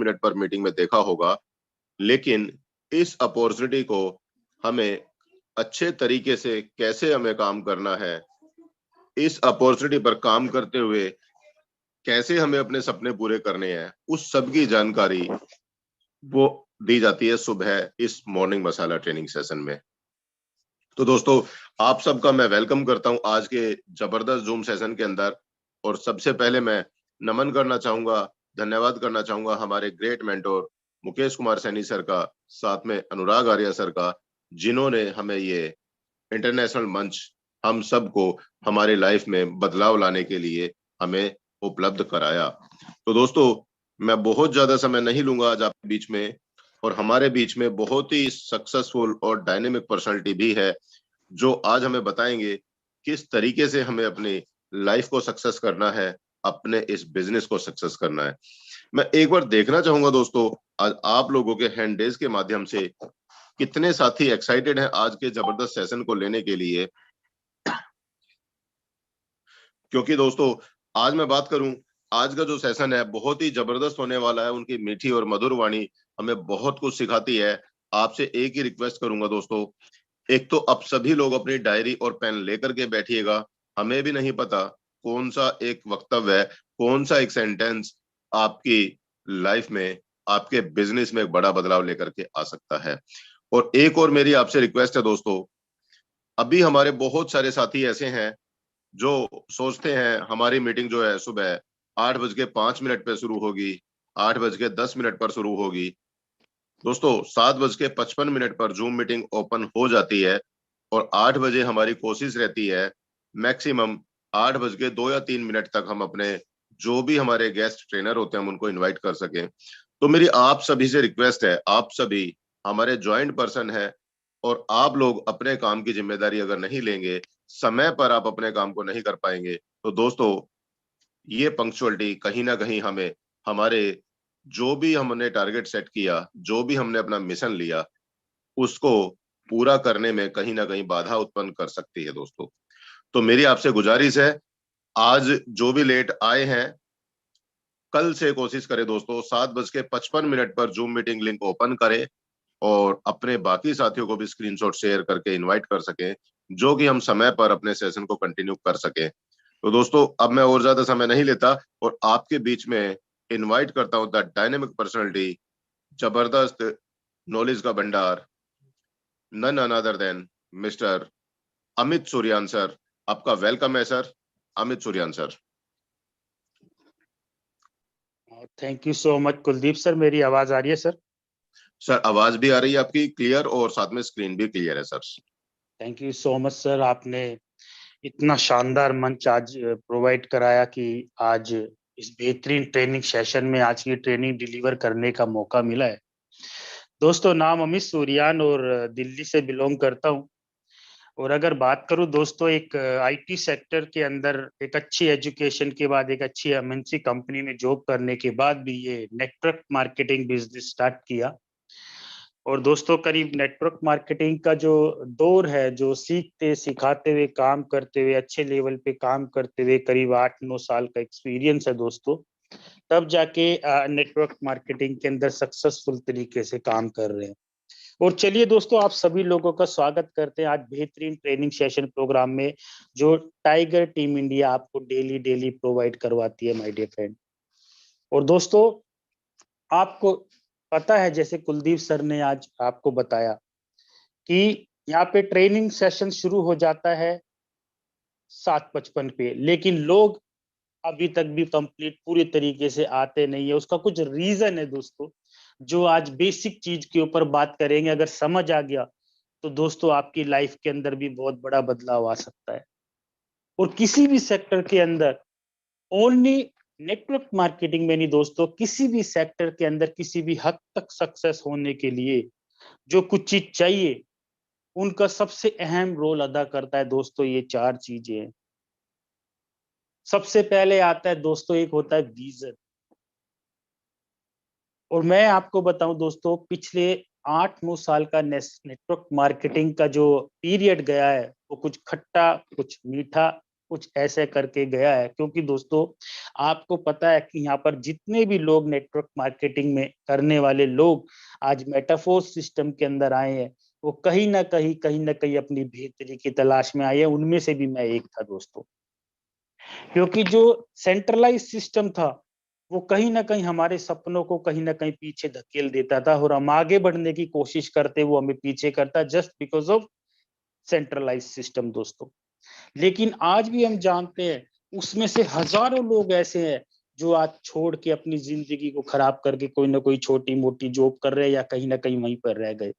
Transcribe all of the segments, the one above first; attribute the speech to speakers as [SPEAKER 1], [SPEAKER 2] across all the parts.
[SPEAKER 1] Minute पर meeting में देखा होगा, लेकिन इस अपॉर्चुनिटी को हमें अच्छे तरीके से कैसे हमें काम करना है, इस अपॉर्चुनिटी पर काम करते हुए कैसे हमें अपने सपने पूरे करने हैं, उस सब की जानकारी वो दी जाती है सुबह इस मॉर्निंग मसाला ट्रेनिंग सेशन में। तो दोस्तों, आप सबका मैं वेलकम करता हूं आज के जबरदस्त जूम सेशन के अंदर। और सबसे पहले मैं नमन करना चाहूंगा, धन्यवाद करना चाहूंगा हमारे great mentor Mukesh Kumar Saini sir का, साथ में अनुराग आर्या सर का, जिन्होंने हमें ये इंटरनेशनल मंच हम सबको हमारे लाइफ में बदलाव लाने के लिए हमें उपलब्ध कराया। तो दोस्तों, मैं बहुत ज्यादा समय नहीं लूंगा आज आपके बीच में, और हमारे बीच में बहुत ही सक्सेसफुल और डायनेमिक पर्सनालिटी भी है, जो आज हमें बताएंगे किस तरीके से हमें अपनी लाइफ को सक्सेस करना है, अपने इस बिजनेस को सक्सेस करना है। मैं एक बार देखना चाहूंगा दोस्तों, आज आप लोगों के हैंड रेज के माध्यम से कितने साथी एक्साइटेड हैं आज के जबरदस्त सेशन को लेने के लिए। क्योंकि दोस्तों, आज मैं बात करूं, आज का जो सेशन है बहुत ही जबरदस्त होने वाला है। उनकी मीठी और मधुर वाणी हमें बहुत कुछ सिखाती है। आपसे एक ही रिक्वेस्ट करूंगा दोस्तों, एक तो आप सभी लोग अपनी डायरी और पेन लेकर के बैठिएगा। हमें भी नहीं पता कौन सा एक वक्तव्य है, कौन सा एक सेंटेंस आपकी लाइफ में, आपके बिजनेस में एक बड़ा बदलाव लेकर के आ सकता है। और एक और मेरी आपसे रिक्वेस्ट है दोस्तों, अभी हमारे बहुत सारे साथी ऐसे हैं जो सोचते हैं हमारी मीटिंग जो है सुबह 8:05 पे शुरू होगी, 8:10 पर शुरू होगी। दोस्तों, 7:55 पर जूम मीटिंग ओपन हो जाती है, और 8 बजे हमारी कोशिश रहती है मैक्सिमम 8:02 या 3 तक हम अपने जो भी हमारे गेस्ट ट्रेनर होते हैं हम उनको इनवाइट कर सकें। तो मेरी आप सभी से रिक्वेस्ट है, आप सभी हमारे ज्वाइंट पर्सन है, और आप लोग अपने काम की जिम्मेदारी अगर नहीं लेंगे, समय पर आप अपने काम को नहीं कर पाएंगे, तो दोस्तों ये पंक्चुअलिटी कहीं ना कहीं हमें हमारे जो भी हमने टारगेट सेट किया, जो भी हमने अपना मिशन लिया, उसको पूरा करने में कहीं ना कहीं बाधा उत्पन्न कर सकती है दोस्तों। तो मेरी आपसे गुजारिश है, आज जो भी लेट आए हैं, कल से कोशिश करें दोस्तों 7:55 पर जूम मीटिंग लिंक ओपन करें, और अपने बाकी साथियों को भी स्क्रीनशॉट शेयर करके इनवाइट कर सकें, जो कि हम समय पर अपने सेशन को कंटिन्यू कर सकें। तो दोस्तों, अब मैं और ज्यादा समय नहीं लेता, और आपके बीच में इनवाइट करता हूं द डायनेमिक पर्सनालिटी, जबरदस्त नॉलेज का भंडार, none other than mister Amit Suryan sir. आपका वेलकम है sir, Amit Suryan sir.
[SPEAKER 2] Thank you so much Kuldeep sir. मेरी आवाज आ रही है सर?
[SPEAKER 1] सर, आवाज भी आ रही है आपकी क्लियर, और साथ में स्क्रीन भी क्लियर है sir.
[SPEAKER 2] Thank you so much sir, आपने इतना शानदार मंच आज प्रोवाइड कराया कि आज इस बेहतरीन ट्रेनिंग सेशन में आज की ट्रेनिंग डिलीवर करने का मौका मिला है। दोस्तों, नाम अमित सूर्यान और दिल्ली से बिलोंग करता हूं। और अगर बात करूं दोस्तों, एक आईटी सेक्टर के अंदर एक अच्छी एजुकेशन के बाद एक अच्छी एमएनसी कंपनी में जॉब करने के बाद भी ये नेटवर्क मार्केटिंग बिजनेस स्टार्ट किया। और दोस्तों, करीब नेटवर्क मार्केटिंग का जो दौर है, जो सीखते सिखाते हुए काम करते हुए अच्छे लेवल पे काम करते हुए करीब 8-9 साल का एक्सपीरियंस है दोस्तों, तब जाके नेटवर्क मार्केटिंग के अंदर सक्सेसफुल तरीके से काम कर रहे हैं। और चलिए दोस्तों, आप सभी लोगों का स्वागत करते हैं आज बेहतरीन ट्रेनिंग सेशन प्रोग्राम में, जो टाइगर टीम इंडिया आपको डेली डेली प्रोवाइड करवाती है माय डियर फ्रेंड। और दोस्तों, आपको पता है, जैसे कुलदीप सर ने आज आपको बताया कि यहाँ पे ट्रेनिंग सेशन शुरू हो जाता है 7:55 पे, लेकिन लोग अभी तक भी कंप्लीट पूरी तरीके से आते नहीं है। उसका कुछ रीजन है दोस्तों, जो आज बेसिक चीज के ऊपर बात करेंगे। अगर समझ आ गया तो दोस्तों आपकी लाइफ के अंदर भी बहुत बड़ा बदलाव आ सकता है। और किसी भी सेक्टर के अंदर, ओनली नेटवर्क मार्केटिंग में नहीं दोस्तों, किसी भी सेक्टर के अंदर किसी भी हद तक सक्सेस होने के लिए जो कुछ चीज चाहिए, उनका सबसे अहम रोल अदा करता है दोस्तों ये 4 चीजें हैं। सबसे पहले आता है दोस्तों, एक होता है विजन। और मैं आपको बताऊं दोस्तों, पिछले 8-9 साल का नेटवर्क मार्केटिंग का जो पीरियड गया है, वो कुछ खट्टा कुछ मीठा कुछ ऐसे करके गया है। क्योंकि दोस्तों आपको पता है कि यहाँ पर जितने भी लोग नेटवर्क मार्केटिंग में करने वाले लोग आज मेटाफोर्स सिस्टम के अंदर आए हैं, वो कहीं ना कहीं अपनी बेहतरी की तलाश में आए हैं। उनमें से भी मैं एक था दोस्तों। क्योंकि जो सेंट्रलाइज सिस्टम था वो कहीं ना कहीं हमारे सपनों को कहीं ना कहीं पीछे धकेल देता था, और हम आगे बढ़ने की कोशिश करते वो हमें पीछे करता, just because of centralize system दोस्तों। लेकिन आज भी हम जानते हैं उसमें से हजारों लोग ऐसे हैं जो आज छोड़ के अपनी जिंदगी को खराब करके कोई ना कोई छोटी मोटी जॉब कर रहे हैं या कहीं ना कहीं वहीं पर रह गए।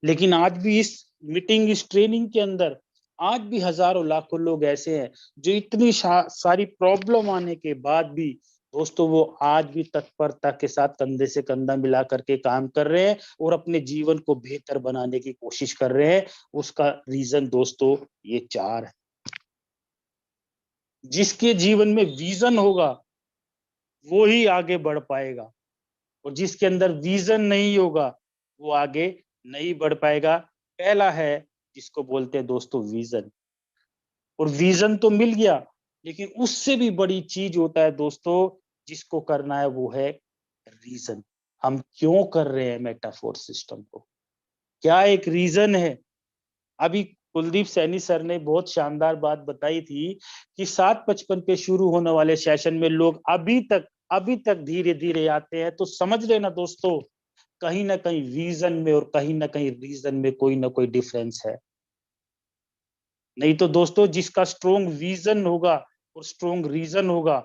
[SPEAKER 2] लेकिन आज भी इस मीटिंग, इस ट्रेनिंग के अंदर आज भी हजारों लाखों लोग ऐसे हैं जो इतनी सारी प्रॉब्लम आने के बाद भी दोस्तों वो आज भी तत्परता के साथ कंधे से कंधा मिला करके काम कर रहे हैं और अपने जीवन को बेहतर बनाने की कोशिश कर रहे हैं। उसका रीजन दोस्तों ये चार है। जिसके जीवन में विजन होगा वो ही आगे बढ़ पाएगा, और जिसके अंदर विजन नहीं होगा वो आगे नहीं बढ़ पाएगा। पहला है जिसको बोलते हैं दोस्तों विजन। और विजन तो मिल गया, लेकिन उससे भी बड़ी चीज होता है दोस्तों जिसको करना है, वो है रीजन। हम क्यों कर रहे हैं मेटाफोर सिस्टम को, क्या एक रीजन है। अभी कुलदीप सैनी सर ने बहुत शानदार बात बताई थी कि 7:55 पे शुरू होने वाले सेशन में लोग अभी तक धीरे धीरे आते हैं। तो समझ लेना दोस्तों कहीं ना कहीं विजन में और कहीं ना कहीं रीजन में कोई ना कोई डिफरेंस है। नहीं तो दोस्तों जिसका स्ट्रोंग विजन होगा और स्ट्रोंग रीजन होगा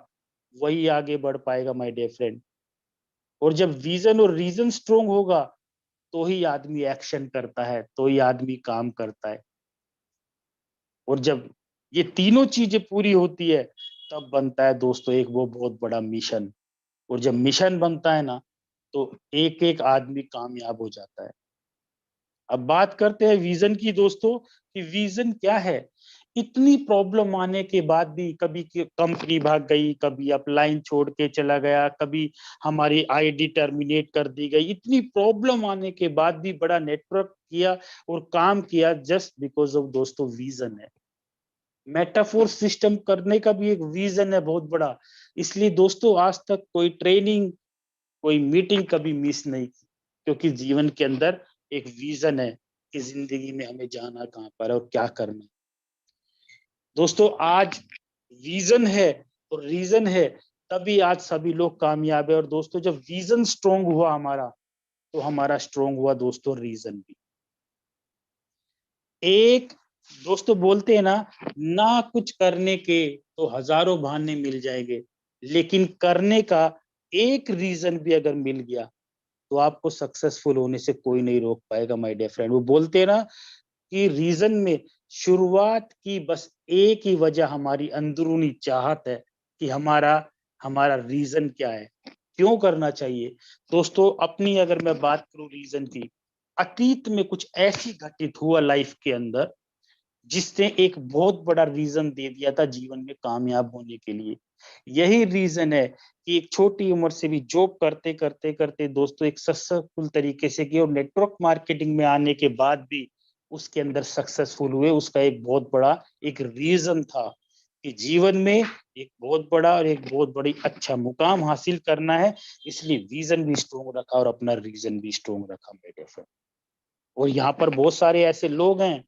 [SPEAKER 2] वही आगे बढ़ पाएगा माय डियर फ्रेंड। और जब विजन और रीजन स्ट्रोंग होगा तो ही आदमी एक्शन करता है, तो ही आदमी काम करता है। और जब ये तीनों चीजें पूरी होती है तब बनता है दोस्तों एक वो बहुत बड़ा मिशन। और जब मिशन बनता है ना तो एक एक आदमी कामयाब हो जाता है। अब बात करते हैं विजन की दोस्तों कि विजन क्या है। इतनी प्रॉब्लम आने के बाद भी कभी कंपनी भाग गई, कभी अपलाइन छोड़ के चला गया, कभी हमारी आईडी टर्मिनेट कर दी गई, इतनी प्रॉब्लम आने के बाद भी बड़ा नेटवर्क किया और काम किया जस्ट बिकॉज ऑफ दोस्तों विजन है। मेटाफोर सिस्टम करने का भी एक विजन है बहुत बड़ा। इसलिए दोस्तों आज तक कोई ट्रेनिंग, कोई मीटिंग कभी मिस नहीं की, क्योंकि जीवन के अंदर एक विजन है कि जिंदगी में हमें जाना कहाँ पर है और क्या करना है। दोस्तों आज विजन है और रीजन है तभी आज सभी लोग कामयाब है। और दोस्तों जब विजन स्ट्रोंग हुआ हमारा तो हमारा स्ट्रोंग हुआ दोस्तों रीजन भी। एक दोस्तों बोलते हैं ना कुछ करने के तो हजारों बहाने मिल जाएंगे, लेकिन करने का एक रीजन भी अगर मिल गया तो आपको सक्सेसफुल होने से कोई नहीं रोक पाएगा माय डियर फ्रेंड। वो बोलते हैं ना कि रीजन में शुरुआत की बस एक ही वजह हमारी अंदरूनी चाहत है कि हमारा हमारा रीजन क्या है, क्यों करना चाहिए। दोस्तों अपनी अगर मैं बात करूं रीजन की, अतीत में कुछ ऐसी घटित हुआ लाइफ के अंदर जिसने एक बहुत बड़ा रीजन दे दिया था जीवन में कामयाब होने के लिए। यही रीजन है कि एक छोटी उम्र से भी जॉब करते करते करते दोस्तों एक सक्सेसफुल तरीके से किया और नेटवर्क मार्केटिंग में आने के बाद भी उसके अंदर सक्सेसफुल हुए। उसका एक बहुत बड़ा एक रीजन था कि जीवन में एक बहुत बड़ा और एक बहुत बड़ी अच्छा मुकाम हासिल करना है, इसलिए विजन भी स्ट्रोंग रखा और अपना रीजन भी स्ट्रोंग रखा मेरे फ्रेंड। और यहाँ पर बहुत सारे ऐसे लोग हैं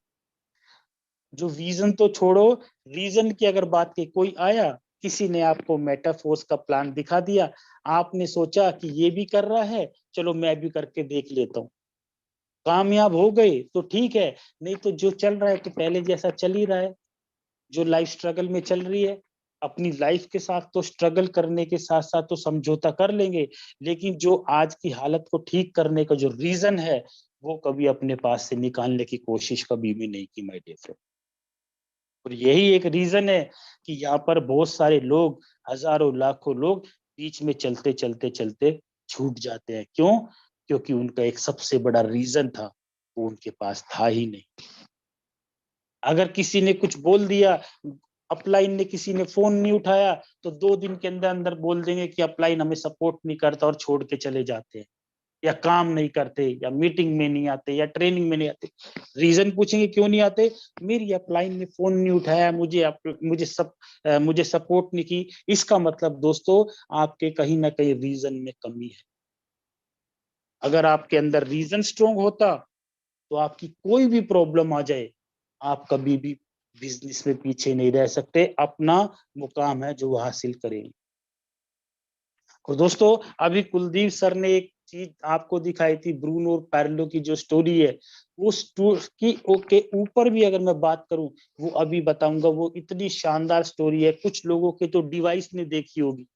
[SPEAKER 2] जो विजन तो छोड़ो, रीजन की अगर बात की, कोई आया किसी ने आपको मेटाफोर्स का प्लान दिखा दिया, आपने सोचा कि ये भी कर रहा है चलो मैं भी करके देख लेता हूँ, कामयाब हो गए तो ठीक है, नहीं तो जो चल रहा है तो पहले जैसा चल ही रहा है। जो लाइफ स्ट्रगल में चल रही है अपनी लाइफ के साथ तो स्ट्रगल करने के साथ साथ तो समझौता कर लेंगे, लेकिन जो आज की हालत को ठीक करने का जो रीजन है वो कभी अपने पास से निकालने की कोशिश कभी भी नहीं की माय डियर फ्रेंड। और यही एक रीजन है कि यहाँ पर बहुत सारे लोग, हजारों लाखों लोग बीच में चलते चलते चलते छूट जाते हैं। क्यों? क्योंकि उनका एक सबसे बड़ा रीजन था वो उनके पास था ही नहीं। अगर किसी ने कुछ बोल दिया, अपलाइन ने किसी ने फोन नहीं उठाया तो 2 दिन के अंदर अंदर बोल देंगे कि अपलाइन हमें सपोर्ट नहीं करता और छोड़ के चले जाते हैं। या काम नहीं करते, या मीटिंग में नहीं आते, या ट्रेनिंग में नहीं आते। रीजन पूछेंगे क्यों नहीं आते, मेरी अपलाइन ने फोन नहीं उठाया, मुझे सपोर्ट नहीं की। इसका मतलब दोस्तों आपके कहीं ना कहीं रीजन में कमी है। अगर आपके अंदर रीजन स्ट्रोंग होता तो आपकी कोई भी प्रॉब्लम आ जाए, आप कभी भी बिजनेस में पीछे नहीं रह सकते, अपना मुकाम है जो वो हासिल करेंगे। और दोस्तों अभी कुलदीप सर ने एक चीज आपको दिखाई थी, ब्रूनो और पैरेलो की जो स्टोरी है, उस की के ऊपर भी अगर मैं बात करूं, वो अभी बताऊंगा, वो इतनी शानदार स्टोरी है। कुछ लोगों के तो डिवाइस ने देखी होगी,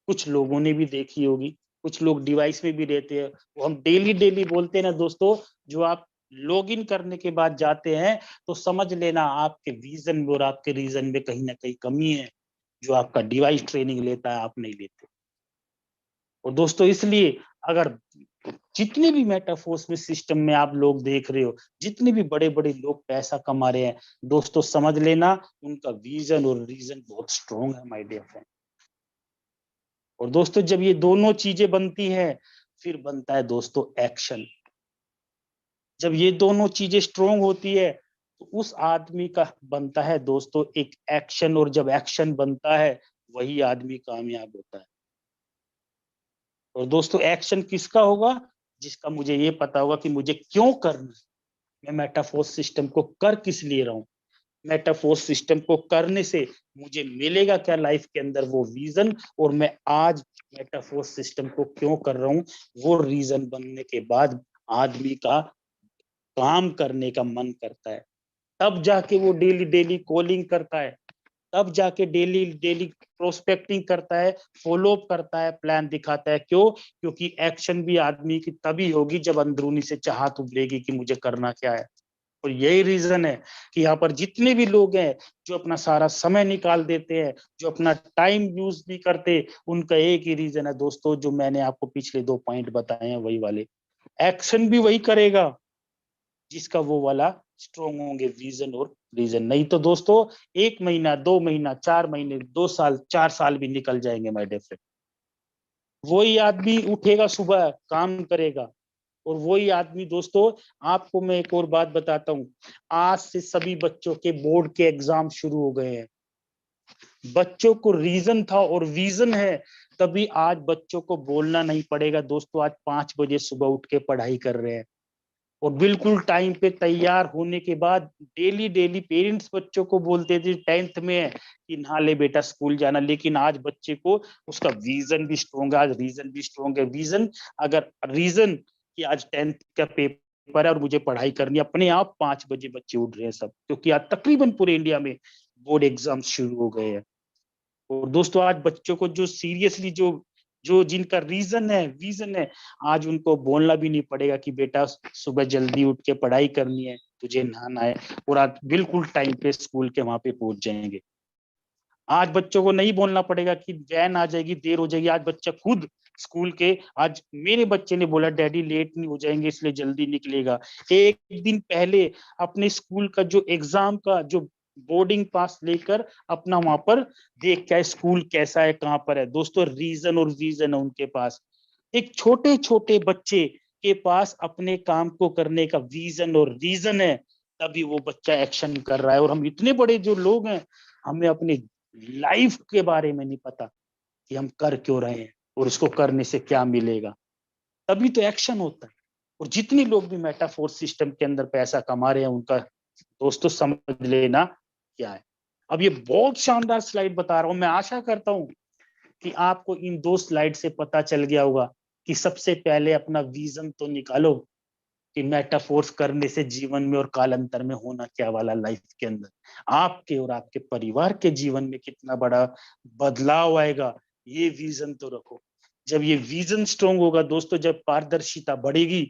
[SPEAKER 2] कुछ लोगों ने भी देखी होगी, कुछ लोग डिवाइस में भी रहते हैं। वो हम डेली डेली बोलते हैं ना दोस्तों, जो आप लॉग इन करने के बाद जाते हैं तो समझ लेना आपके विजन में और आपके रीजन में कहीं ना कहीं कमी है, जो आपका डिवाइस ट्रेनिंग लेता है आप नहीं लेते। और दोस्तों इसलिए अगर जितने भी मेटाफोर्स में सिस्टम में आप लोग देख रहे हो, जितने भी बड़े बड़े लोग पैसा कमा रहे हैं, दोस्तों समझ लेना उनका विजन और रीजन बहुत स्ट्रॉन्ग है माय डियर फ्रेंड। और दोस्तों जब ये दोनों चीजें बनती हैं, फिर बनता है दोस्तों एक्शन। जब ये दोनों चीजें स्ट्रोंग होती है तो उस आदमी का बनता है दोस्तों एक एक्शन, और जब एक्शन बनता है वही आदमी कामयाब होता है। और दोस्तों एक्शन किसका होगा, जिसका मुझे ये पता होगा कि मुझे क्यों करना है, मैं मेटाफोर्स सिस्टम को कर किस लिए रहा हूं, मेटाफोर्स सिस्टम को करने से मुझे मिलेगा क्या लाइफ के अंदर, वो विजन, और मैं आज मेटाफोर्स सिस्टम को क्यों कर रहा हूं, वो रीजन बनने के बाद आदमी का काम करने का मन करता है। तब जाके वो डेली डेली कॉलिंग करता है, तब जाके डेली डेली प्रोस्पेक्टिंग करता है, फॉलो अप करता है, प्लान दिखाता है। क्यों? क्योंकि एक्शन भी आदमी की तभी होगी जब अंदरूनी से चाहत उभरेगी कि मुझे करना क्या है। और यही रीजन है कि यहाँ पर जितने भी लोग हैं जो अपना सारा समय निकाल देते हैं, जो अपना टाइम यूज नहीं करते, उनका एक ही रीजन है दोस्तों, जो मैंने आपको पिछले 2 पॉइंट बताए हैं वही वाले। एक्शन भी वही करेगा जिसका वो वाला स्ट्रॉन्ग होंगे विजन और रीजन। नहीं तो दोस्तों 1 महीना, 2 महीना, 4 महीने, 2 साल, 4 साल भी निकल जाएंगे माय डियर फ्रेंड। वही आदमी उठेगा सुबह, काम करेगा। और वही आदमी दोस्तों, आपको मैं एक और बात बताता हूँ, आज से सभी बच्चों के बोर्ड के एग्जाम शुरू हो गए हैं। बच्चों को रीजन था और विजन है, तभी आज बच्चों को बोलना नहीं पड़ेगा दोस्तों। आज 5 बजे सुबह उठ के पढ़ाई कर रहे हैं, और बिल्कुल टाइम पे तैयार होने के बाद डेली डेली पेरेंट्स बच्चों को बोलते थे 10th में है कि नहा ले बेटा स्कूल जाना, लेकिन आज बच्चे को उसका विजन भी स्ट्रॉन्ग है, आज रीजन भी स्ट्रॉन्ग है। विजन, अगर रीजन कि आज 10th का पेपर है और मुझे पढ़ाई करनी, अपने आप 5 बजे बच्चे उठ रहे हैं सब, क्योंकि आज तकरीबन पूरे इंडिया में बोर्ड एग्जाम शुरू हो गए हैं। और दोस्तों आज बच्चों को जो सीरियसली जो जो जिनका रीजन है, विजन है, आज उनको बोलना भी नहीं पड़ेगा कि बेटा सुबह जल्दी उठ के पढ़ाई करनी है, तुझे नहाना है, और आज बिल्कुल टाइम पे स्कूल के वहां पे पहुंच जाएंगे। आज बच्चों को नहीं बोलना पड़ेगा कि वैन आ जाएगी, देर हो जाएगी। आज बच्चा खुद स्कूल के, आज मेरे बच्चे ने बोला डैडी लेट नहीं हो जाएंगे इसलिए जल्दी निकलेगा, एक दिन पहले अपने स्कूल का जो एग्जाम का जो बोर्डिंग पास लेकर अपना वहां पर देख क्या स्कूल कैसा है, कहां पर है। दोस्तों रीजन और विजन है उनके पास। एक छोटे छोटे बच्चे के पास अपने काम को करने का विजन और रीजन है, तभी वो बच्चा एक्शन कर रहा है। और हम इतने बड़े जो लोग हैं, हमें अपने लाइफ के बारे में नहीं पता कि हम कर क्यों रहे हैं और उसको करने से क्या मिलेगा, तभी तो एक्शन होता है। और जितने लोग भी मेटाफोर सिस्टम के अंदर पैसा कमा रहे हैं, उनका दोस्तों समझ लेना क्या है। अब ये बहुत शानदार स्लाइड बता रहा हूं, मैं आशा करता हूं कि आपको इन 2 स्लाइड से पता चल गया होगा कि सबसे पहले अपना विजन तो निकालो कि मेटाफोर्स करने से जीवन में और कालांतर में होना क्या वाला, लाइफ के अंदर आपके और आपके परिवार के जीवन में कितना बड़ा बदलाव आएगा, ये विजन तो रखो। जब ये विजन स्ट्रोंग होगा दोस्तों, जब पारदर्शिता बढ़ेगी,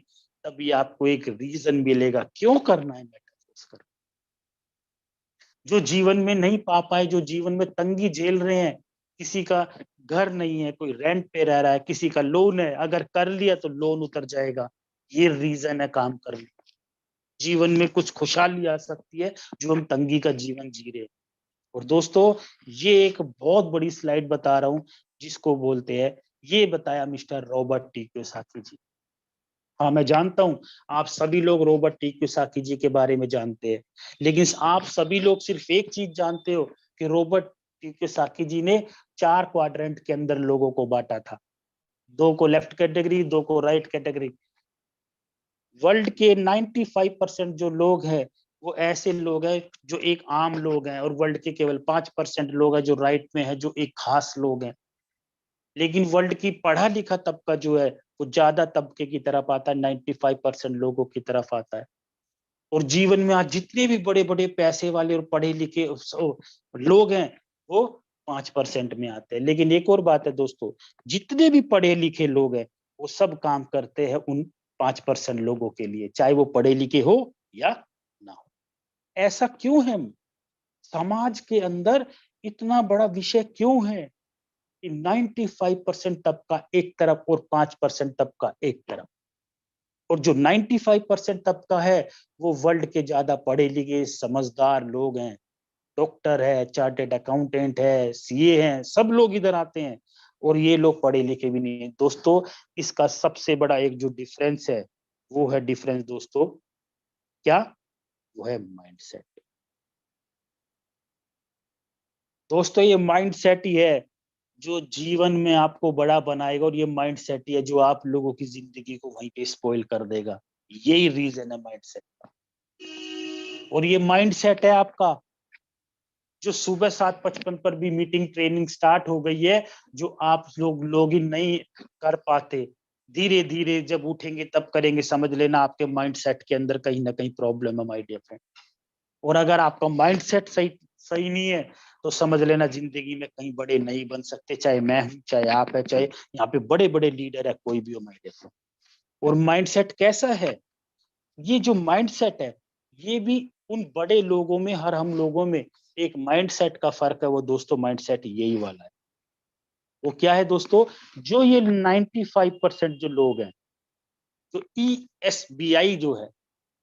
[SPEAKER 2] तभी आपको एक रीजन मिलेगा क्यों करना है मेटाफोर्स करना। जो जीवन में नहीं पा पाए, जो जीवन में तंगी झेल रहे हैं, किसी का घर नहीं है, कोई रेंट पे रह रहा है, किसी का लोन है, अगर कर लिया तो लोन उतर जाएगा, ये रीजन है काम करने। जीवन में कुछ खुशहाली आ सकती है जो हम तंगी का जीवन जी रहे हैं। और दोस्तों ये एक बहुत बड़ी स्लाइड बता रहा हूं, जिसको बोलते हैं, ये बताया मिस्टर रॉबर्ट टी कियोसाकी जी। हाँ, मैं जानता हूँ आप सभी लोग रॉबर्ट टी कियोसाकी जी के बारे में जानते हैं, लेकिन आप सभी लोग सिर्फ एक चीज जानते हो कि रॉबर्ट टी कियोसाकी जी ने 4 क्वाड्रेंट के अंदर लोगों को बांटा था, 2 को लेफ्ट कैटेगरी, 2 को राइट कैटेगरी। वर्ल्ड के 95% जो लोग हैं वो ऐसे लोग हैं जो एक आम लोग हैं, और वर्ल्ड के केवल 5% लोग हैं जो राइट में है, जो एक खास लोग हैं। लेकिन वर्ल्ड की पढ़ा लिखा तबका जो है वो ज्यादा तबके की तरफ आता है, 95% लोगों की तरफ आता है। और जीवन में आज जितने भी बड़े बड़े पैसे वाले और पढ़े लिखे लोग हैं वो 5% में आते हैं। लेकिन एक और बात है दोस्तों, जितने भी पढ़े लिखे लोग हैं वो सब काम करते हैं उन 5% लोगों के लिए, चाहे वो पढ़े लिखे हो या ना हो। ऐसा क्यों है? समाज के अंदर इतना बड़ा विषय क्यों है कि 95% तबका एक तरफ और 5% तबका एक तरफ? और जो 95% तबका है वो वर्ल्ड के ज्यादा पढ़े लिखे समझदार लोग हैं, डॉक्टर है, चार्टेड अकाउंटेंट है, सीए हैं, सब लोग इधर आते हैं। और ये लोग पढ़े लिखे भी नहीं है दोस्तों। इसका सबसे बड़ा एक जो डिफरेंस है वो है डिफरेंस दोस्तों, क्या? वो है माइंडसेट। दोस्तों ये माइंडसेट ही है जो जीवन में आपको बड़ा बनाएगा, और ये माइंडसेट ही है जो आप लोगों की जिंदगी को वहीं पे स्पॉइल कर देगा। यही रीजन है माइंडसेट का। और ये माइंडसेट है आपका जो सुबह 7:55 पर भी मीटिंग ट्रेनिंग स्टार्ट हो गई है, जो आप लोग ही नहीं कर पाते। धीरे धीरे जब उठेंगे तब करेंगे, समझ लेना आपके माइंडसेट के अंदर कहीं ना कहीं प्रॉब्लम है माय डियर फ्रेंड। और अगर आपका माइंडसेट सही सही नहीं है तो समझ लेना जिंदगी में कहीं बड़े नहीं बन सकते, चाहे मैं हूं, चाहे आप है, चाहे यहाँ पे बड़े बड़े लीडर है, कोई भी हो माय डियर फ्रेंड। और माइंडसेट कैसा है? ये जो माइंडसेट है ये भी उन बड़े लोगों में, हर हम लोगों में एक माइंडसेट का फर्क है। वो दोस्तों माइंडसेट यही वाला है। वो क्या है दोस्तों? जो ये 95% जो लोग हैं, जो ESBI जो है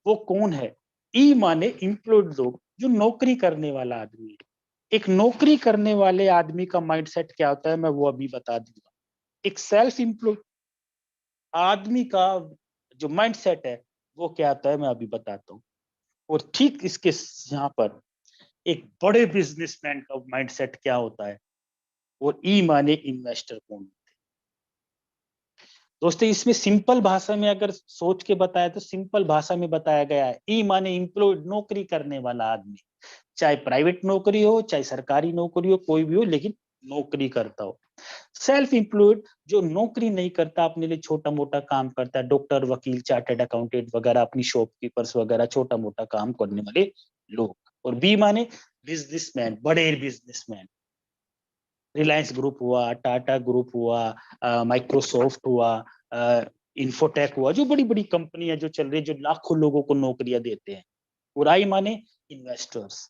[SPEAKER 2] वो कौन है? ई माने एम्प्लॉयड लोग, जो नौकरी करने वाला आदमी है। एक नौकरी करने वाले आदमी का माइंडसेट क्या होता है मैं वो अभी बता दूंगा। एक सेल्फ एम्प्लॉयड आदमी का जो माइंडसेट है वो क्या होता है मैं अभी बताता हूँ। और ठीक इसके यहाँ पर एक बड़े बिजनेसमैन का माइंडसेट क्या होता है, और ई माने इन्वेस्टर कौन? दोस्तों इसमें सिंपल भाषा में अगर सोच के बताया तो सिंपल भाषा में बताया गया है। ई माने एम्प्लॉयड, नौकरी करने वाला आदमी, चाहे प्राइवेट नौकरी हो चाहे सरकारी नौकरी हो, कोई भी हो लेकिन नौकरी करता हो। सेल्फ एम्प्लॉयड जो नौकरी नहीं करता, अपने लिए छोटा मोटा काम करता है, डॉक्टर, वकील, चार्टेड अकाउंटेंट वगैरह, अपनी शॉपकीपर्स वगैरह छोटा मोटा काम करने वाले लोग। और बी माने बिजनेसमैन, बड़े बिजनेसमैन, रिलायंस ग्रुप हुआ, टाटा ग्रुप हुआ, माइक्रोसॉफ्ट हुआ, इन्फोटेक हुआ, जो बड़ी बड़ी कंपनियां जो चल रही है, जो लाखों लोगों को नौकरियां देते हैं। और आई माने इन्वेस्टर्स,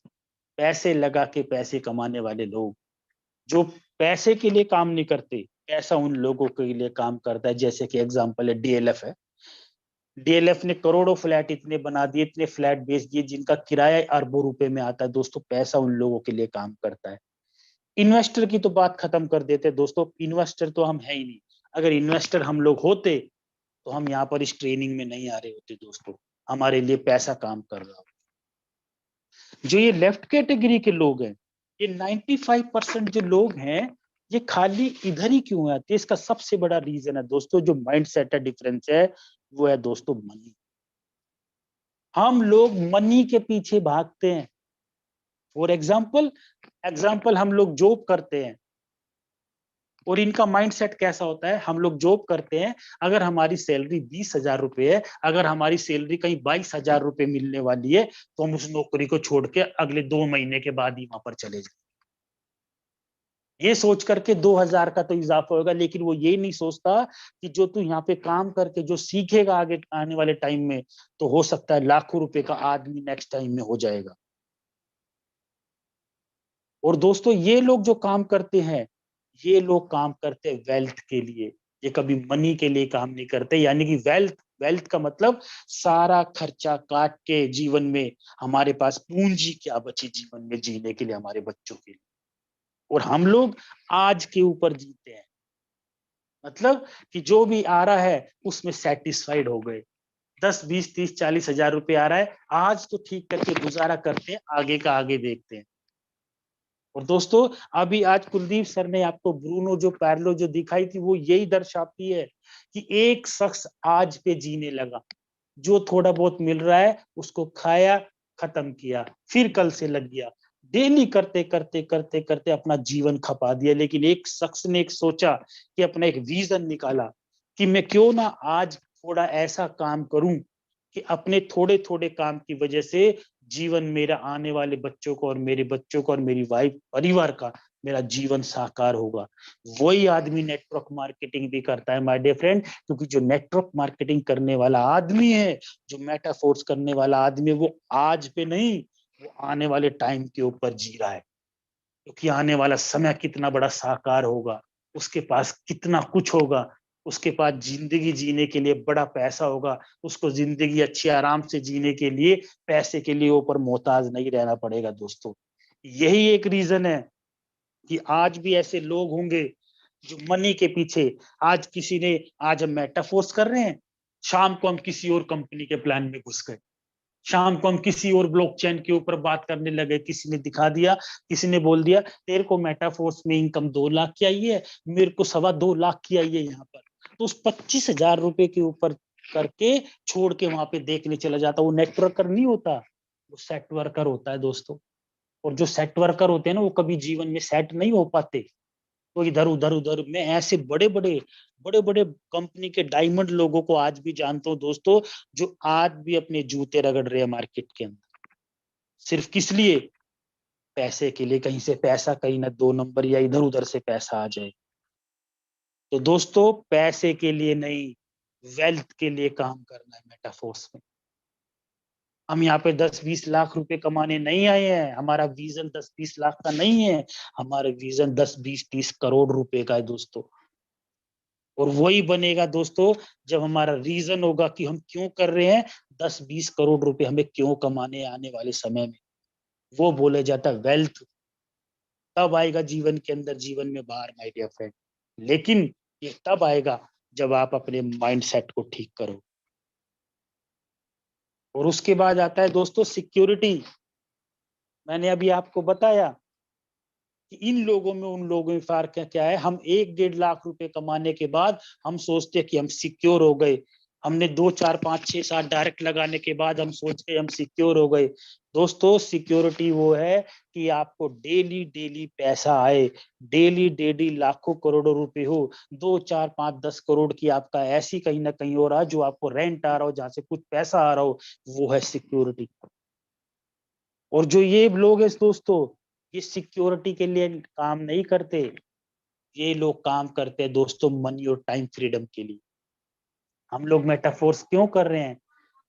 [SPEAKER 2] पैसे लगा के पैसे कमाने वाले लोग, जो पैसे के लिए काम नहीं करते, पैसा उन लोगों के लिए काम करता है। जैसे कि एग्जांपल है डीएलएफ है। डीएलएफ ने करोड़ों फ्लैट इतने बना दिए, इतने फ्लैट बेच दिए जिनका किराया अरबों रुपए में आता है। दोस्तों पैसा उन लोगों के लिए काम करता है। इन्वेस्टर की तो बात खत्म कर देते दोस्तों, इन्वेस्टर तो हम है ही नहीं। अगर इन्वेस्टर हम लोग होते तो हम यहाँ पर इस ट्रेनिंग में नहीं आ रहे होते दोस्तों, हमारे लिए पैसा काम कर रहा हो। जो ये लेफ्ट कैटेगरी के लोग हैं, ये 95% जो लोग हैं, ये खाली इधर ही क्यों आते हैं? इसका सबसे बड़ा रीजन है दोस्तों, जो माइंड सेट है, डिफरेंस है, वो है दोस्तों मनी। हम लोग मनी के पीछे भागते हैं। फॉर एग्जाम्पल हम लोग जॉब करते हैं, और इनका माइंडसेट कैसा होता है? हम लोग जॉब करते हैं, अगर हमारी सैलरी 20,000 रुपए है, अगर हमारी सैलरी कहीं 22,000 रुपए मिलने वाली है, तो हम उस नौकरी को छोड़ के अगले 2 महीने के बाद ही वहां पर चले जाए, ये सोच करके 2,000 का तो इजाफा होगा। लेकिन वो ये नहीं सोचता कि जो तू यहाँ पे काम करके जो सीखेगा आगे आने वाले टाइम में, तो हो सकता है लाखों रुपए का आदमी नेक्स्ट टाइम में हो जाएगा। और दोस्तों ये लोग जो काम करते हैं, ये लोग काम करते हैं वेल्थ के लिए, ये कभी मनी के लिए काम नहीं करते। यानी कि वेल्थ, वेल्थ का मतलब सारा खर्चा काट के जीवन में हमारे पास पूंजी क्या बची जीवन में जीने के लिए, हमारे बच्चों के लिए। और हम लोग आज के ऊपर जीते हैं। मतलब कि जो भी आ रहा है उसमें सेटिस्फाइड हो गए। 10, 20, 30, 40 हजार रुपए आ रहा है, आज तो ठीक करके गुजारा करते हैं, आगे का आगे देखते हैं। और दोस्तों, अभी आज कुलदीप सर ने आपको ब्रूनो जो पैरेलल जो दिखाई थी, वो यही दर्शाती है कि एक शख्स आज पे जीने लगा, जो थोड़ा बहुत मिल रहा है उसको खाया, खत्म किया, फिर कल से लग गया, डेली करते करते करते करते अपना जीवन खपा दिया। लेकिन एक शख्स ने एक सोचा कि अपना एक विजन निकाला कि मैं क्यों ना आज थोड़ा ऐसा काम करूं कि अपने थोड़े थोड़े काम की वजह से जीवन मेरा, आने वाले बच्चों को और मेरे बच्चों को और मेरी वाइफ परिवार का, मेरा जीवन साकार होगा। वही आदमी नेटवर्क मार्केटिंग भी करता है माय डियर फ्रेंड, क्योंकि जो नेटवर्क मार्केटिंग करने वाला आदमी है, जो मेटाफोर्स करने वाला आदमी है, वो आज पे नहीं, वो आने वाले टाइम के ऊपर जी रहा है। क्योंकि आने वाला समय कितना बड़ा साकार होगा, उसके पास कितना कुछ होगा, उसके पास जिंदगी जीने के लिए बड़ा पैसा होगा, उसको जिंदगी अच्छी आराम से जीने के लिए पैसे के लिए ऊपर मोहताज नहीं रहना पड़ेगा दोस्तों। यही एक रीजन है कि आज भी ऐसे लोग होंगे जो मनी के पीछे, आज किसी ने, आज हम मेटाफोर्स कर रहे हैं, शाम को हम किसी और कंपनी के प्लान में घुस गए, शाम को हम किसी और ब्लॉकचेन के ऊपर बात करने लगे, किसी ने दिखा दिया, किसी ने बोल दिया तेरे को मेटाफोर्स में इनकम 2 लाख की आई है, मेरे को 2.25 लाख की आई है यहाँ पर। तो उस 25 हजार रुपए के ऊपर करके छोड़ के वहां पे देखने चला जाता, वो नेटवर्कर नहीं होता, वो सेट वर्कर होता है दोस्तों। और जो सेट वर्कर होते हैं ना, वो कभी जीवन में सेट नहीं हो पाते। तो इधर उधर उधर मैं ऐसे बड़े बड़े कंपनी के डायमंड लोगों को आज भी जानता हूँ दोस्तों, जो आज भी अपने जूते रगड़ रहे हैं मार्केट के अंदर, सिर्फ किस लिए? पैसे के लिए, कहीं से पैसा, कहीं ना 2 नंबर या इधर उधर से पैसा आ जाए। तो दोस्तों, पैसे के लिए नहीं, वेल्थ के लिए काम करना है मेटाफोर्स में। हम यहाँ पे 10-20 लाख रुपए कमाने नहीं आए हैं, हमारा विजन 10-20 लाख का नहीं है, हमारा विजन 10-20-30 करोड़ रुपए का है दोस्तों। और वही बनेगा दोस्तों जब हमारा रीजन होगा कि हम क्यों कर रहे हैं, 10-20 करोड़ रुपए हमें क्यों कमाने आने वाले समय में, वो बोले जाता है वेल्थ। तब आएगा जीवन के अंदर, जीवन में बाहर माय डियर फ्रेंड। लेकिन ये तब आएगा जब आप अपने माइंड सेट को ठीक करो। और उसके बाद आता है दोस्तों सिक्योरिटी। मैंने अभी आपको बताया कि इन लोगों में उन लोगों में फर्क क्या है। हम 1-1.5 लाख रुपए कमाने के बाद हम सोचते हैं कि हम सिक्योर हो गए, हमने 2 4 5 6 7 डायरेक्ट लगाने के बाद हम सोचते हम सिक्योर हो गए। दोस्तों, सिक्योरिटी वो है कि आपको डेली डेली पैसा आए, डेली डेली लाखों करोड़ों रुपए हो, 2 4 5 10 करोड़ की आपका ऐसी कहीं ना कहीं हो रहा, जो आपको रेंट आ रहा हो, जहां से कुछ पैसा आ रहा हो, वो है सिक्योरिटी। और जो ये लोग हैं दोस्तों, ये सिक्योरिटी के लिए काम नहीं करते, ये लोग काम करते हैं दोस्तों मनी और टाइम फ्रीडम के लिए। हम लोग मेटाफोर्स क्यों कर रहे हैं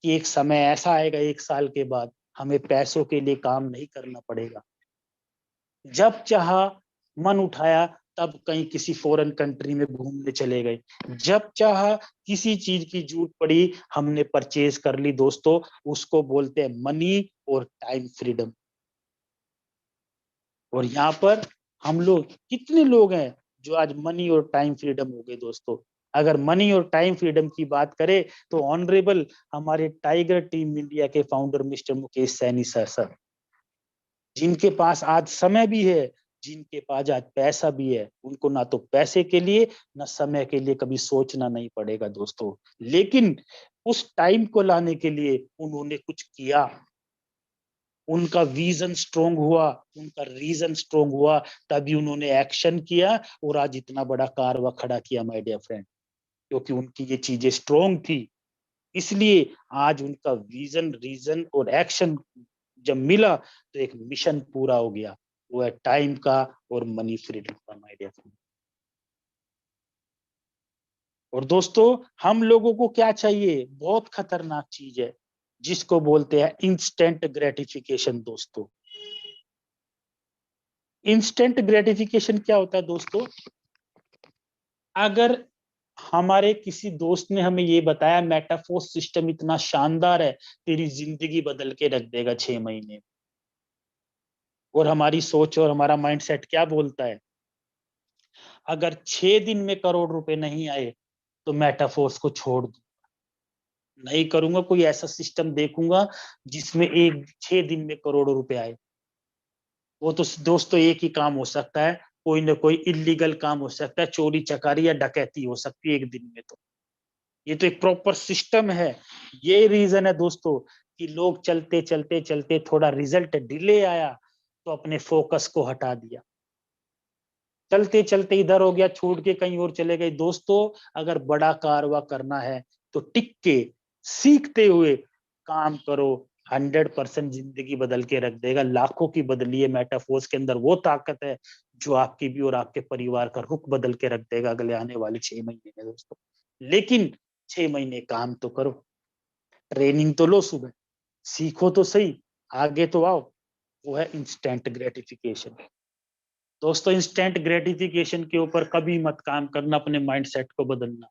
[SPEAKER 2] कि एक समय ऐसा आएगा 1 साल के बाद, हमें पैसों के लिए काम नहीं करना पड़ेगा। जब चाहा, मन उठाया, तब कहीं किसी फॉरेन कंट्री में घूमने चले गए, जब चाहा किसी चीज की जरूरत पड़ी हमने परचेज कर ली दोस्तों। उसको बोलते हैं मनी और टाइम फ्रीडम। और यहाँ पर हम लोग कितने लोग हैं जो आज मनी और टाइम फ्रीडम हो गए दोस्तों। अगर मनी और टाइम फ्रीडम की बात करें तो ऑनरेबल हमारे टाइगर टीम इंडिया के founder mister Mukesh Saini sir, जिनके पास आज समय भी है, जिनके पास आज पैसा भी है, उनको ना तो पैसे के लिए ना समय के लिए कभी सोचना नहीं पड़ेगा दोस्तों। लेकिन उस टाइम को लाने के लिए उन्होंने कुछ किया, उनका विजन स्ट्रोंग हुआ, उनका रीजन स्ट्रोंग हुआ, तभी उन्होंने एक्शन किया और आज इतना बड़ा कारवा खड़ा किया माय डियर फ्रेंड। क्योंकि उनकी ये चीजें स्ट्रोंग थी, इसलिए आज उनका विजन, रीजन और एक्शन जब मिला तो एक मिशन पूरा हो गया, वो है टाइम का और मनी फ्रीडम का माय डियर फ्रेंड। और दोस्तों, हम लोगों को क्या चाहिए, बहुत खतरनाक चीज है, जिसको बोलते हैं इंस्टेंट ग्रेटिफिकेशन दोस्तों। इंस्टेंट ग्रेटिफिकेशन क्या होता है दोस्तों? अगर हमारे किसी दोस्त ने हमें ये बताया मेटाफोर्स सिस्टम इतना शानदार है, तेरी जिंदगी बदल के रख देगा 6 महीने, और हमारी सोच और हमारा माइंडसेट क्या बोलता है अगर 6 दिन में करोड़ रुपए नहीं आए तो मेटाफोर्स को छोड़ दूं, नहीं करूंगा। कोई ऐसा सिस्टम देखूंगा जिसमें 6 दिन में करोड़ों रुपए आए। वो तो दोस्तों एक ही काम हो सकता है, कोई ना कोई इलीगल काम हो सकता है, चोरी चकारी या डकैती हो सकती है एक दिन में। तो ये तो एक प्रॉपर सिस्टम है। ये रीजन है दोस्तों कि लोग चलते चलते चलते थोड़ा रिजल्ट डिले आया तो अपने फोकस को हटा दिया, चलते चलते इधर हो गया, छूट के कहीं और चले गए। दोस्तों अगर बड़ा कारवा करना है तो टिक के सीखते हुए काम करो, 100% जिंदगी बदल के रख देगा। लाखों की बदली है, मेटाफोर्स के अंदर वो ताकत है जो आपकी भी और आपके परिवार का रुख बदल के रख देगा अगले आने वाले 6 महीने में दोस्तों। लेकिन 6 महीने काम तो करो, ट्रेनिंग तो लो, सुबह सीखो तो सही, आगे तो आओ। वो है इंस्टेंट ग्रेटिफिकेशन। दोस्तों इंस्टेंट ग्रेटिफिकेशन के ऊपर कभी मत काम करना, अपने माइंडसेट को बदलना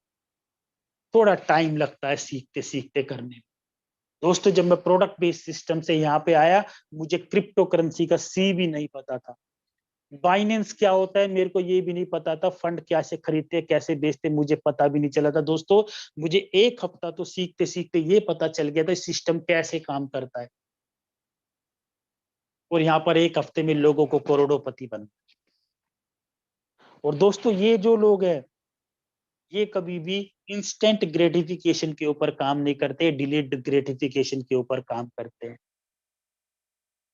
[SPEAKER 2] थोड़ा टाइम लगता है सीखते सीखते करने में। दोस्तों जब मैं प्रोडक्ट बेस्ड सिस्टम से यहाँ पे आया, मुझे क्रिप्टो करेंसी का सी भी नहीं पता था, बाइनेंस क्या होता है मेरे को ये भी नहीं पता था, फंड कैसे खरीदते कैसे बेचते मुझे पता भी नहीं चला था। दोस्तों मुझे एक हफ्ता तो सीखते सीखते ये पता चल गया था सिस्टम कैसे काम करता है, और यहाँ पर एक हफ्ते में लोगों को करोड़ोंपति बन। और दोस्तों ये जो लोग हैं ये कभी भी इंस्टेंट ग्रेटिफिकेशन के ऊपर काम नहीं करते, डिलेड ग्रेटिफिकेशन के ऊपर काम करते हैं।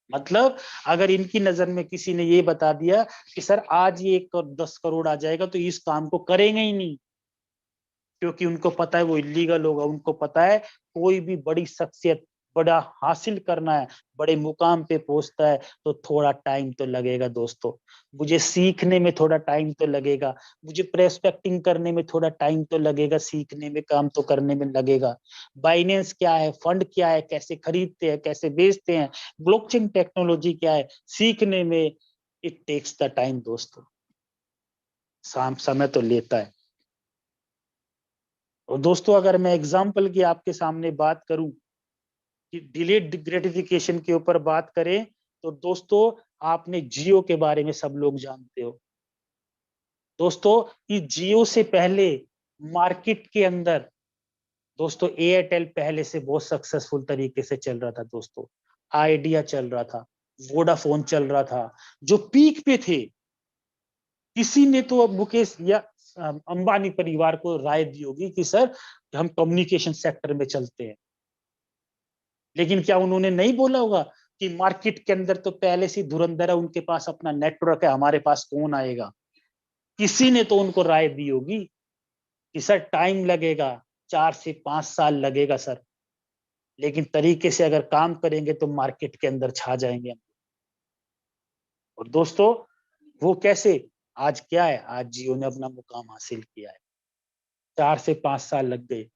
[SPEAKER 2] मतलब अगर इनकी नजर में किसी ने ये बता दिया कि सर आज ये 10 करोड़ आ जाएगा तो इस काम को करेंगे ही नहीं, क्योंकि उनको पता है वो इलीगल होगा। उनको पता है कोई भी बड़ी शख्सियत, बड़ा हासिल करना है, बड़े मुकाम पे पहुंचता है तो थोड़ा टाइम तो लगेगा दोस्तों। मुझे सीखने में थोड़ा टाइम तो लगेगा, मुझे प्रोस्पेक्टिंग करने में थोड़ा टाइम तो लगेगा, सीखने में काम तो करने में लगेगा। बाइनेंस क्या है, फंड क्या है, कैसे खरीदते हैं कैसे बेचते हैं, ब्लॉकचेन टेक्नोलॉजी क्या है, सीखने में इट टेक्स द टाइम दोस्तों, समय तो लेता है। और दोस्तों अगर मैं एग्जाम्पल की आपके सामने बात करूं कि डिलेड ग्रेटिफिकेशन के ऊपर बात करें तो दोस्तों आपने जियो के बारे में सब लोग जानते हो। दोस्तों इस जियो से पहले मार्केट के अंदर दोस्तों एयरटेल पहले से बहुत सक्सेसफुल तरीके से चल रहा था दोस्तों, आइडिया चल रहा था, वोडाफोन चल रहा था, जो पीक पे थे। किसी ने तो अब मुकेश या अंबानी परिवार को राय दी होगी कि सर हम कम्युनिकेशन सेक्टर में चलते हैं, लेकिन क्या उन्होंने नहीं बोला होगा कि मार्केट के अंदर तो पहले से धुरंधर है, उनके पास अपना नेटवर्क है, हमारे पास कौन आएगा। किसी ने तो उनको राय दी होगी कि सर टाइम लगेगा, 4 से 5 साल लगेगा सर, लेकिन तरीके से अगर काम करेंगे तो मार्केट के अंदर छा जाएंगे हम। और दोस्तों वो कैसे, आज क्या है, आज जियो ने अपना मुकाम हासिल किया है, 4 से 5 साल लग गए।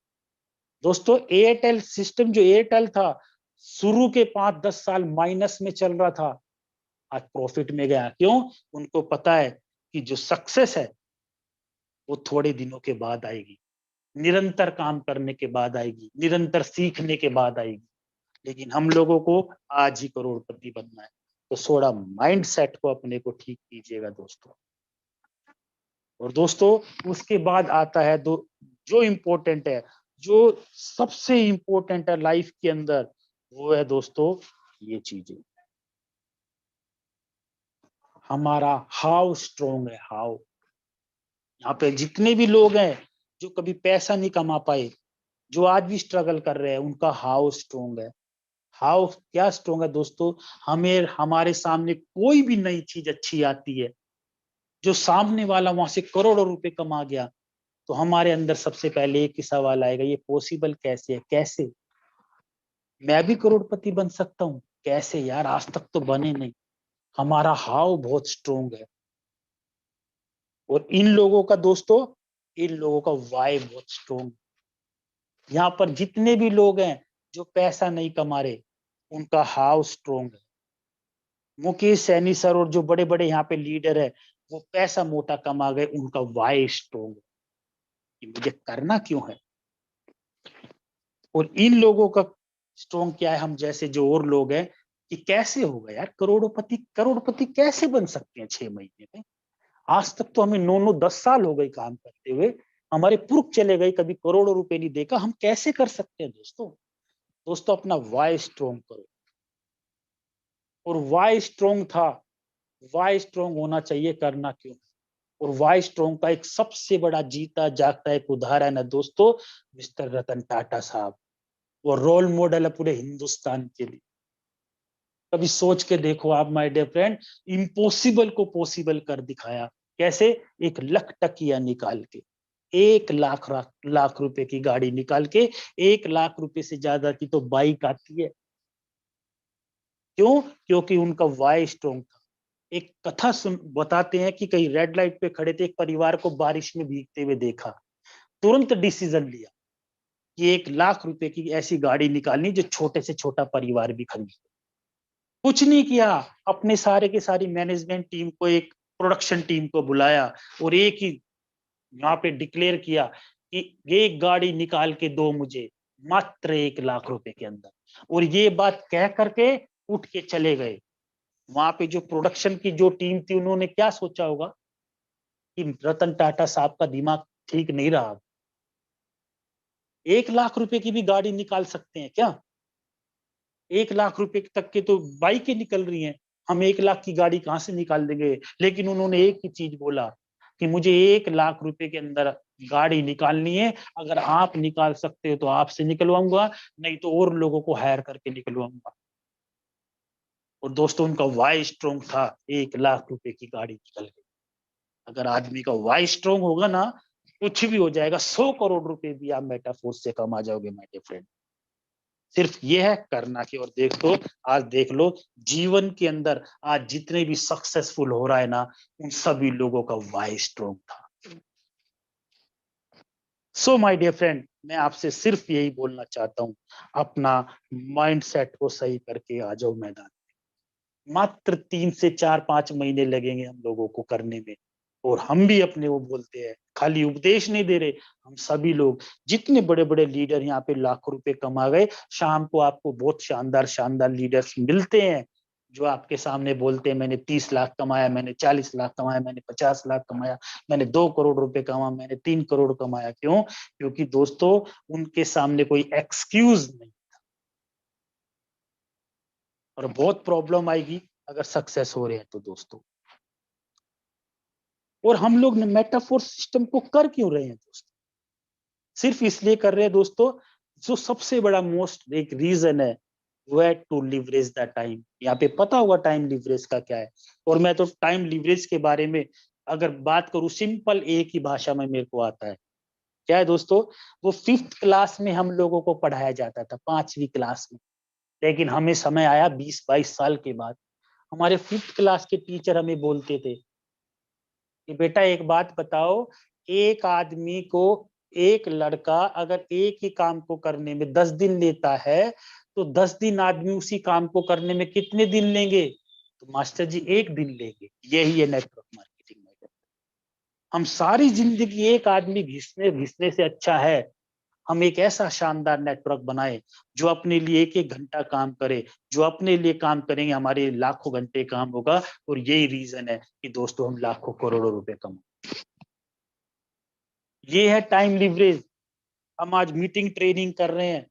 [SPEAKER 2] दोस्तों एयरटेल सिस्टम जो एयरटेल था शुरू के 5-10 साल माइनस में चल रहा था, आज प्रॉफिट में गया। क्यों? उनको पता है कि जो सक्सेस है वो थोड़े दिनों के बाद आएगी, निरंतर काम करने के बाद आएगी, निरंतर सीखने के बाद आएगी। लेकिन हम लोगों को आज ही करोड़पति बनना है, तो थोड़ा माइंड सेट को अपने को ठीक कीजिएगा दोस्तों। और दोस्तों उसके बाद आता है दो जो इम्पोर्टेंट है, जो सबसे इम्पोर्टेंट है लाइफ के अंदर, वो है दोस्तों ये चीजें, हमारा हाउ स्ट्रोंग है, हाउ। यहाँ पे जितने भी लोग हैं जो कभी पैसा नहीं कमा पाए, जो आज भी स्ट्रगल कर रहे हैं, उनका हाउ स्ट्रोंग है। हाउ क्या स्ट्रोंग है दोस्तों, हमें हमारे सामने कोई भी नई चीज अच्छी आती है, जो सामने वाला वहां से करोड़ों रुपए कमा गया, तो हमारे अंदर सबसे पहले एक ही सवाल आएगा, ये पॉसिबल कैसे है, कैसे मैं भी करोड़पति बन सकता हूँ, कैसे यार, आज तक तो बने नहीं। हमारा हाव बहुत स्ट्रोंग है। और इन लोगों का दोस्तों, इन लोगों का वाई बहुत स्ट्रोंग। यहाँ पर जितने भी लोग हैं जो पैसा नहीं कमा रहे, उनका हाव स्ट्रोंग है। मुकेश सैनी सर और जो बड़े बड़े यहाँ पे लीडर है, वो पैसा मोटा कमा गए, उनका वाई स्ट्रोंग है कि मुझे करना क्यों है। और इन लोगों का स्ट्रोंग क्या है, हम जैसे जो और लोग हैं कि कैसे होगा यार करोड़पति, करोड़पति कैसे बन सकते हैं 6 महीने में। आज तक तो हमें 9-9 10 साल हो गए काम करते हुए, हमारे पुरख चले गए, कभी करोड़ों रुपए नहीं देखा। हम कैसे कर सकते हैं दोस्तों? दोस्तों अपना वाई स्ट्रॉन्ग करो। और वाई स्ट्रॉन्ग था, वाई स्ट्रॉन्ग होना चाहिए, करना क्यों? और वाई स्ट्रॉन्ग का एक सबसे बड़ा जीता जागता एक उदाहरण है दोस्तों, मिस्टर रतन टाटा साहब। वो रोल मॉडल है पूरे हिंदुस्तान के लिए। कभी सोच के देखो आप माय डियर फ्रेंड, इम्पॉसिबल को पॉसिबल कर दिखाया। कैसे? 1 लाख टकिया निकाल के, 1 लाख रुपए की गाड़ी निकाल के, 1 लाख रुपए से ज्यादा की तो बाइक आती है। क्यों? क्योंकि उनका वाई स्ट्रॉन्ग था। एक कथा सुन बताते हैं कि कहीं रेड लाइट पे खड़े थे, एक परिवार को बारिश में भीगते हुए देखा, तुरंत डिसीजन लिया कि 1 लाख रुपए की ऐसी गाड़ी निकालनी जो छोटे से छोटा परिवार भी खरीद। कुछ नहीं किया, अपने सारे के सारी मैनेजमेंट टीम को, एक प्रोडक्शन टीम को बुलाया और एक ही यहाँ पे डिक्लेयर किया कि एक गाड़ी निकाल के दो मुझे, मात्र 1 लाख रुपए के अंदर। और ये बात कह करके उठ के चले गए। वहां पे जो प्रोडक्शन की जो टीम थी, उन्होंने क्या सोचा होगा कि रतन टाटा साहब का दिमाग ठीक नहीं रहा। 1 लाख रुपए की भी गाड़ी निकाल सकते हैं क्या? 1 लाख रुपए तक के तो बाइकें निकल रही हैं, हम 1 लाख की गाड़ी कहां से निकाल देंगे? लेकिन उन्होंने एक ही चीज बोला कि मुझे 1 लाख रुपए के अंदर गाड़ी निकालनी है, अगर आप निकाल सकते हो तो आपसे निकलवाऊंगा, नहीं तो और लोगों को हायर करके निकलवाऊंगा। और दोस्तों उनका वाई स्ट्रॉन्ग था, 1 लाख रुपए की गाड़ी निकल गई। अगर आदमी का वाई स्ट्रॉन्ग होगा ना, कुछ भी हो जाएगा। 100 करोड़ रुपए भी आप मेटाफोर्स से कमा जाओगे माय डियर फ्रेंड। सिर्फ ये है करना की। और देख लो, आज देख लो जीवन के अंदर आज जितने भी सक्सेसफुल हो रहा है ना, उन सभी लोगों का वाई स्ट्रॉन्ग था। सो माय डियर फ्रेंड, मैं आपसे सिर्फ यही बोलना चाहता हूं, अपना माइंड सेट को सही करके आ जाओ मैदान। मात्र 3 से 4 5 महीने लगेंगे हम लोगों को करने में। और हम भी अपने वो बोलते हैं, खाली उपदेश नहीं दे रहे, हम सभी लोग जितने बड़े बड़े लीडर यहाँ पे लाखों रुपए कमा गए, शाम को आपको बहुत शानदार शानदार लीडर्स मिलते हैं जो आपके सामने बोलते हैं मैंने 30 लाख कमाया, मैंने 40 लाख कमाया, मैंने 50 लाख कमाया, मैंने 2 करोड़ रुपए कमाया, मैंने 3 करोड़ कमाया। क्यों? क्योंकि दोस्तों उनके सामने कोई एक्सक्यूज नहीं। और बहुत प्रॉब्लम आएगी अगर सक्सेस हो रहे हैं तो दोस्तों। और हम लोग मेटाफोर सिस्टम को कर क्यों रहे हैं दोस्तों? सिर्फ इसलिए कर रहे हैं दोस्तों, जो सबसे बड़ा मोस्ट एक रीजन है, वो है टू लिवरेज द टाइम। यहाँ पे पता होगा टाइम लिवरेज का क्या है। और मैं तो टाइम लिवरेज के बारे में अगर बात करूं, सिंपल एक ही भाषा में मेरे को आता है। क्या है दोस्तों? वो 5th क्लास में हम लोगों को पढ़ाया जाता था, 5वीं क्लास में। लेकिन हमें समय आया 20-22 साल के बाद, हमारे 5th क्लास के टीचर हमें बोलते थे कि बेटा एक बात बताओ, एक आदमी को, एक लड़का अगर एक ही काम को करने में 10 दिन लेता है, तो 10 दिन आदमी उसी काम को करने में कितने दिन लेंगे? तो मास्टर जी 1 दिन लेंगे। यही है नेटवर्क मार्केटिंग में। हम सारी जिंदगी एक आदमी घिसने घिसने से अच्छा है हम एक ऐसा शानदार नेटवर्क बनाए जो अपने लिए 1-1 घंटा काम करे। जो अपने लिए काम करेंगे, हमारे लाखों घंटे काम होगा। और यही रीजन है कि दोस्तों हम लाखों करोड़ों रुपए कमाए। ये है टाइम लिवरेज। हम आज मीटिंग ट्रेनिंग कर रहे हैं,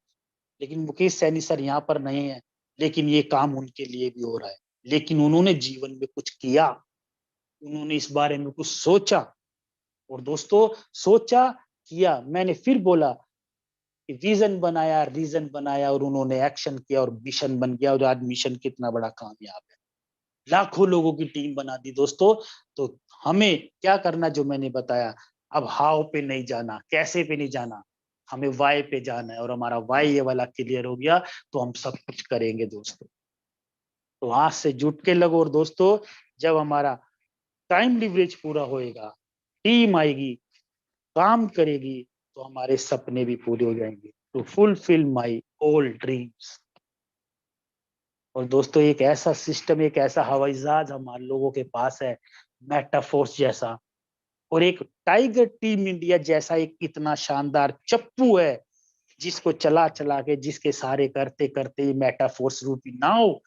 [SPEAKER 2] लेकिन मुकेश सैनी सर यहाँ पर नहीं है, लेकिन ये काम उनके लिए भी हो रहा है। लेकिन उन्होंने जीवन में कुछ किया, उन्होंने इस बारे में कुछ सोचा। और दोस्तों सोचा, किया, मैंने फिर बोला कि विजन बनाया, रीजन बनाया, और उन्होंने एक्शन किया और मिशन बन गया। और आज मिशन कितना बड़ा कामयाब है, लाखों लोगों की टीम बना दी दोस्तों। तो हमें क्या करना, जो मैंने बताया, अब हाउ पे नहीं जाना, कैसे पे नहीं जाना, हमें वाई पे जाना है। और हमारा वाई ये वाला क्लियर हो गया तो हम सब कुछ करेंगे दोस्तों। तो आज से जुट के लगो। और दोस्तों जब हमारा टाइम लिवरेज पूरा होएगा, टीम आएगी, काम करेगी, तो हमारे सपने भी पूरे हो जाएंगे। To fulfil my all dreams. और दोस्तों एक ऐसा सिस्टम, एक ऐसा हवाई जहाज हमारे लोगों के पास है, मेटाफोर्स जैसा, और एक टाइगर टीम इंडिया जैसा एक इतना शानदार चप्पू है, जिसको चला चला के, जिसके सारे करते करते मेटाफोर्स रूपी नाव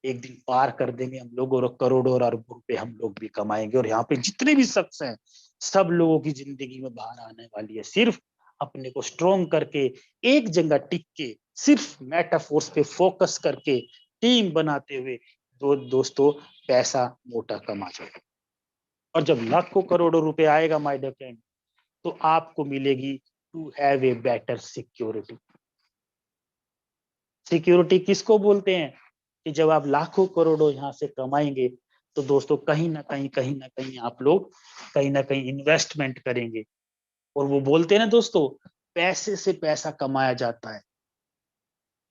[SPEAKER 2] एक दिन पार कर देंगे हम लोग और करोड़ों और अरबों रुपए हम लोग भी कमाएंगे। और यहाँ पे जितने भी शख्स हैं, सब लोगों की जिंदगी में बाहर आने वाली है। सिर्फ अपने को स्ट्रोंग करके, एक जगह टिक के, सिर्फ मेटाफोर्स पे फोकस करके, टीम बनाते हुए दोस्तों पैसा मोटा कमा जाए। और जब लाखों करोड़ों रुपए आएगा माय डियर फ्रेंड, तो आपको मिलेगी to have a better security. Security किसको बोलते हैं? कि जब आप लाखों करोड़ों यहाँ से कमाएंगे, तो दोस्तों कहीं ना कहीं आप लोग कहीं ना कहीं इन्वेस्टमेंट करेंगे। और वो बोलते हैं ना दोस्तों, पैसे से पैसा कमाया जाता है,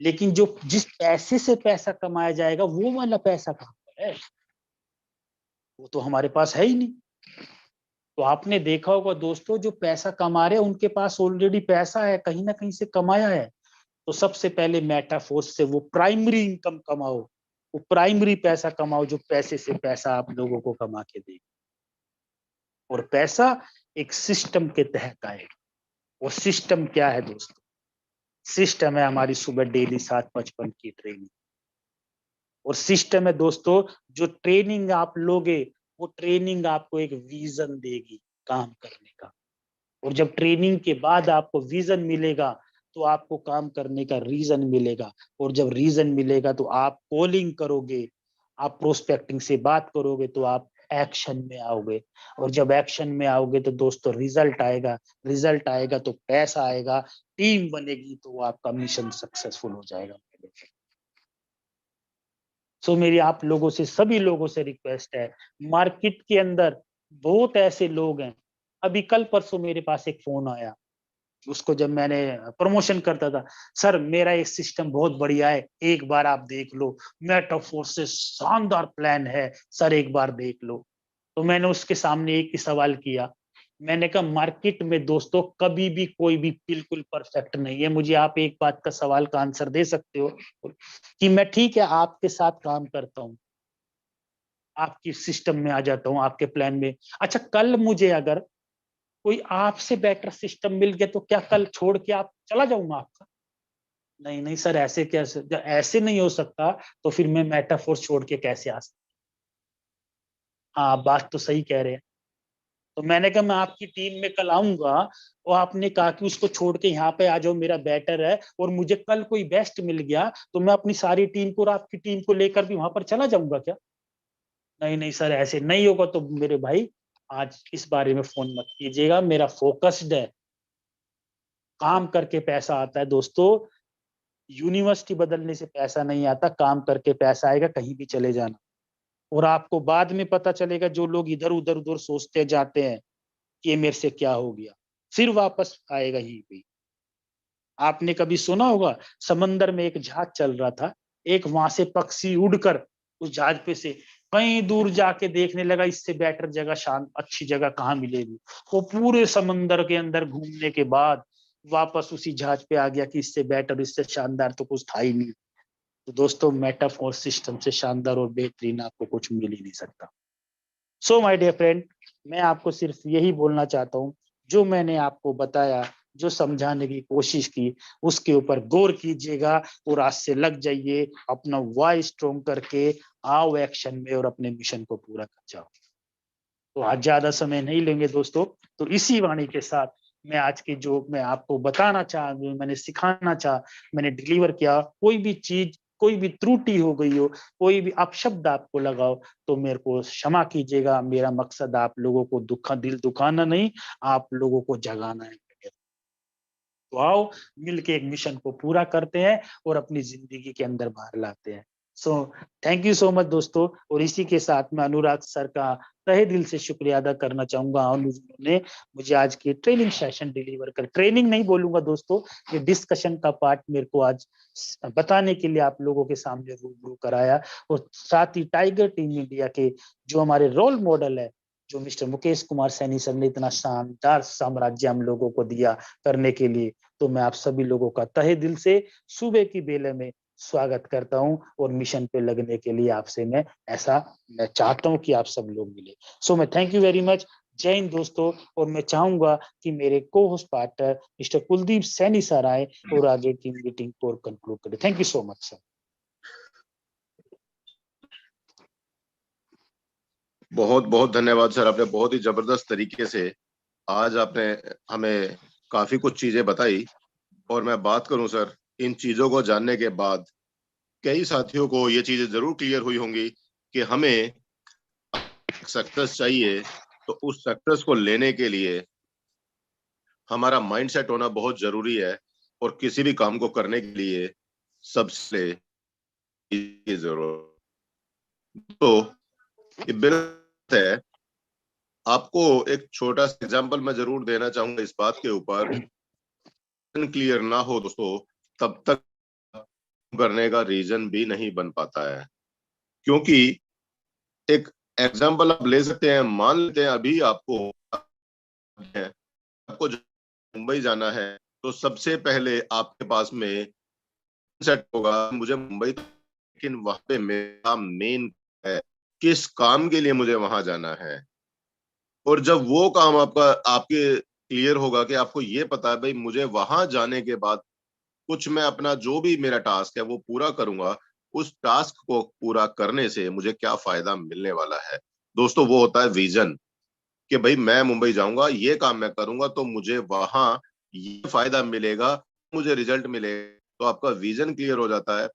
[SPEAKER 2] लेकिन जो जिस पैसे से पैसा कमाया जाएगा वो वाला पैसा कहाँ पर है? वो तो हमारे पास है ही नहीं। तो आपने देखा होगा दोस्तों, जो पैसा कमा रहे हैं उनके पास ऑलरेडी पैसा है, कहीं ना कहीं से कमाया है। तो सबसे पहले मेटाफोर्स से वो प्राइमरी इनकम कमाओ, वो प्राइमरी पैसा कमाओ, जो पैसे से पैसा आप लोगों को कमा के दे। और पैसा एक सिस्टम के तहत आएगा। वो सिस्टम क्या है दोस्तों? सिस्टम है हमारी सुबह डेली 7:55 की ट्रेनिंग। और सिस्टम है दोस्तों, जो ट्रेनिंग आप लोगे, वो ट्रेनिंग आपको एक विजन देगी काम करने का। और जब ट्रेनिंग के बाद आपको विजन मिलेगा, तो आपको काम करने का रीजन मिलेगा। और जब रीजन मिलेगा, तो आप कॉलिंग करोगे, आप प्रोस्पेक्टिंग से बात करोगे, तो आप एक्शन में आओगे। और जब एक्शन में आओगे, तो दोस्तों रिजल्ट आएगा, रिजल्ट आएगा तो पैसा आएगा, टीम बनेगी, तो आपका मिशन सक्सेसफुल हो जाएगा। सो मेरी आप लोगों से, सभी लोगों से रिक्वेस्ट है, मार्केट के अंदर बहुत ऐसे लोग हैं। अभी कल परसों मेरे पास एक फोन आया, उसको जब मैंने प्रमोशन करता था, सर मेरा ये सिस्टम बहुत बढ़िया है, एक बार आप देख लो, मेटाफोर्स से शानदार प्लान है सर, एक बार देख लो। तो मैंने उसके सामने एक ही सवाल किया, मैंने कहा मार्केट में दोस्तों कभी भी कोई भी बिल्कुल परफेक्ट नहीं है, मुझे आप एक बात का सवाल का आंसर दे सकते हो कि मैं ठीक है आपके साथ काम करता हूँ, आपकी सिस्टम में आ जाता हूँ, आपके प्लान में, अच्छा कल मुझे अगर कोई आपसे बेटर सिस्टम मिल गया, तो क्या कल छोड़ के आप चला जाऊंगा आपका? नहीं नहीं सर, ऐसे कैसे, ऐसे नहीं हो सकता। तो फिर मैं मेटाफोर्स छोड़ के कैसे आ सकता? हाँ, बात तो सही कह रहे हैं। तो मैंने कहा मैं आपकी टीम में कल आऊंगा, और आपने कहा कि उसको छोड़ के यहाँ पे आ जाओ, मेरा बेटर है, और मुझे कल कोई बेस्ट मिल गया, तो मैं अपनी सारी टीम को और आपकी टीम को लेकर भी वहां पर चला जाऊंगा क्या? नहीं नहीं सर, ऐसे नहीं होगा। तो मेरे भाई, आज इस बारे में फोन मत कीजिएगा, मेरा फोकस्ड है, काम करके पैसा आता है दोस्तों। यूनिवर्सिटी बदलने से पैसा नहीं आता, काम करके पैसा आएगा, कहीं भी चले जाना। और आपको बाद में पता चलेगा, जो लोग इधर उधर उधर सोचते जाते हैं कि ये मेरे से क्या हो गया, फिर वापस आएगा ही भी। आपने कभी सुना होगा, समंदर में एक जहाज चल रहा था, एक वहां से पक्षी उड़कर उस जहाज पे से कहीं दूर जाके देखने लगा, इससे बेटर जगह, शांत अच्छी जगह कहाँ मिलेगी। वो पूरे समंदर के अंदर घूमने के बाद वापस उसी जहाज पे आ गया कि इससे बेटर, इससे शानदार तो कुछ था ही नहीं। तो दोस्तों, मेटाफोर सिस्टम से शानदार और बेहतरीन आपको कुछ मिल ही नहीं सकता। सो माय डियर फ्रेंड, मैं आपको सिर्फ यही बोलना चाहता हूँ, जो मैंने आपको बताया, जो समझाने की कोशिश की, उसके ऊपर गौर कीजिएगा, और आज से लग जाइए, अपना वाई स्ट्रॉन्ग करके आओ एक्शन में, और अपने मिशन को पूरा कर जाओ। तो आज ज्यादा समय नहीं लेंगे दोस्तों। तो इसी वाणी के साथ मैं आज की, जो मैं आपको बताना चाह, मैंने सिखाना चाह, मैंने डिलीवर किया, कोई भी चीज, कोई भी त्रुटि हो गई हो, कोई भी अपशब्द आपको लगाओ, तो मेरे को क्षमा कीजिएगा। मेरा मकसद आप लोगों को दिल दुखाना नहीं, आप लोगों को जगाना है। तो आओ, मिलके एक मिशन को पूरा करते हैं, और अपनी जिंदगी के अंदर बाहर लाते हैं। So thank you so much दोस्तों। और इसी के साथ मैं अनुराग सर का तहे दिल से शुक्रिया अदा करना चाहूंगा, उन्होंने मुझे आज की ट्रेनिंग सेशन डिलीवर कर, ट्रेनिंग नहीं बोलूंगा दोस्तों, ये डिस्कशन का पार्ट मेरे को आज बताने के लिए आप लोगों के सामने रूबरू कराया। और साथ ही टाइगर टीम इंडिया के जो हमारे रोल मॉडल है, जो मिस्टर मुकेश कुमार सैनी सर ने इतना शानदार साम्राज्य हम लोगों को दिया करने के लिए, तो मैं आप सभी लोगों का तहे दिल से सुबह की बेले में स्वागत करता हूं। और मिशन पे लगने के लिए आपसे मैं चाहता हूं कि आप सब लोग मिले। सो मैं थैंक यू वेरी मच। जय हिंद दोस्तों। और मैं चाहूंगा कि मेरे को host partner mister Kuldeep Saini sir आए और आगे की मीटिंग को कंक्लूड करें। Thank you so much sir.
[SPEAKER 1] बहुत बहुत धन्यवाद सर, आपने बहुत ही जबरदस्त तरीके से आज आपने हमें काफी कुछ चीजें बताई। और मैं बात करूं सर, इन चीजों को जानने के बाद कई साथियों को ये चीजें जरूर क्लियर हुई होंगी कि हमें सक्सेस चाहिए, तो उस सक्सेस को लेने के लिए हमारा माइंडसेट होना बहुत जरूरी है। और किसी भी काम को करने के लिए सबसे की जरूरत, तो ये बिल्कुल है। आपको एक छोटा सा एग्जांपल मैं जरूर देना चाहूंगा इस बात के ऊपर। क्लियर ना हो दोस्तों, तब तक करने का रीजन भी नहीं बन पाता है। क्योंकि एक एग्जांपल आप ले सकते हैं, मान लेते हैं अभी है आपको मुंबई जाना है, तो सबसे पहले आपके पास में सेट होगा मुझे मुंबई, लेकिन वहां पे मेरा मेन है किस काम के लिए मुझे वहां जाना है। और जब वो काम आपका आपके क्लियर होगा कि आपको ये पता है भाई मुझे वहां जाने के बाद कुछ मैं अपना जो भी मेरा टास्क है वो पूरा करूंगा, उस टास्क को पूरा करने से मुझे क्या फायदा मिलने वाला है, दोस्तों वो होता है विजन। कि भाई मैं मुंबई जाऊंगा, ये काम मैं करूंगा तो मुझे वहां ये फायदा मिलेगा, मुझे रिजल्ट मिलेगा। तो आपका विजन क्लियर हो जाता है।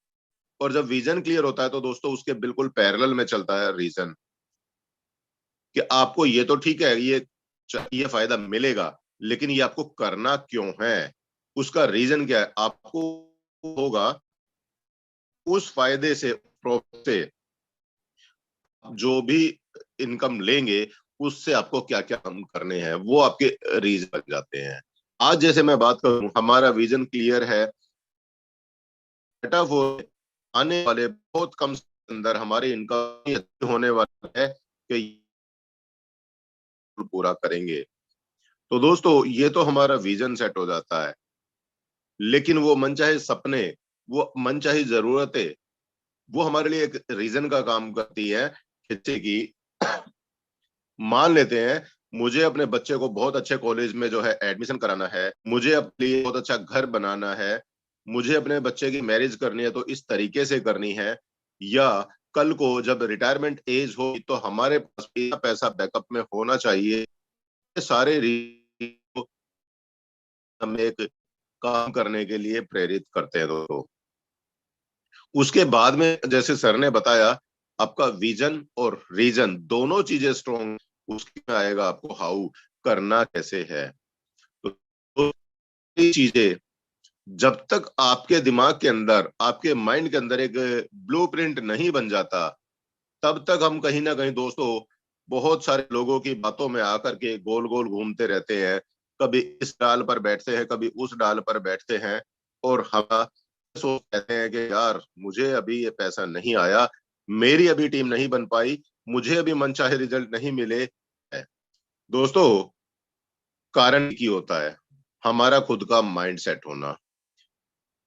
[SPEAKER 1] और जब विजन क्लियर होता है तो दोस्तों उसके बिल्कुल पैरेलल में चलता है रीजन। कि आपको ये तो ठीक है, ये फायदा मिलेगा, लेकिन ये आपको करना क्यों है, उसका रीजन क्या है। आपको होगा उस फायदे से, प्रॉफिट से जो भी इनकम लेंगे, उससे आपको क्या क्या काम करने हैं, वो आपके रीजन बन जाते हैं। आज जैसे मैं बात करूं, हमारा विजन क्लियर है, वो आने वाले बहुत कम समय अंदर हमारी इनकम होने वाला है कि पूरा करेंगे। तो दोस्तों ये तो हमारा विजन सेट हो जाता है। लेकिन वो मनचाहे सपने, वो मनचाही जरूरतें, वो हमारे लिए एक रीजन का काम करती है। जैसे कि मान लेते हैं मुझे अपने बच्चे को बहुत अच्छे कॉलेज में जो है एडमिशन कराना है, मुझे अपने लिए बहुत अच्छा घर बनाना है, मुझे अपने बच्चे की मैरिज करनी है तो इस तरीके से करनी है, या कल को जब रिटायरमेंट एज हो तो हमारे पास इतना पैसा बैकअप में होना चाहिए। ये सारे हमें एक काम करने के लिए प्रेरित करते हैं दोस्तों। उसके बाद में जैसे सर ने बताया, आपका विजन और रीजन दोनों चीजें स्ट्रॉन्ग, उसमें आएगा आपको हाउ, करना कैसे है। तो ये चीजें जब तक आपके दिमाग के अंदर, आपके माइंड के अंदर एक ब्लूप्रिंट नहीं बन जाता, तब तक हम कहीं ना कहीं दोस्तों बहुत सारे लोगों की बातों में आकर के गोल गोल घूमते रहते हैं। कभी इस डाल पर बैठते हैं, कभी उस डाल पर बैठते हैं, और हम सोच कहते हैं कि यार मुझे अभी ये पैसा नहीं आया, मेरी अभी टीम नहीं बन पाई, मुझे अभी मनचाहे रिजल्ट नहीं मिले है। दोस्तों कारण की होता है हमारा खुद का माइंड सेट होना।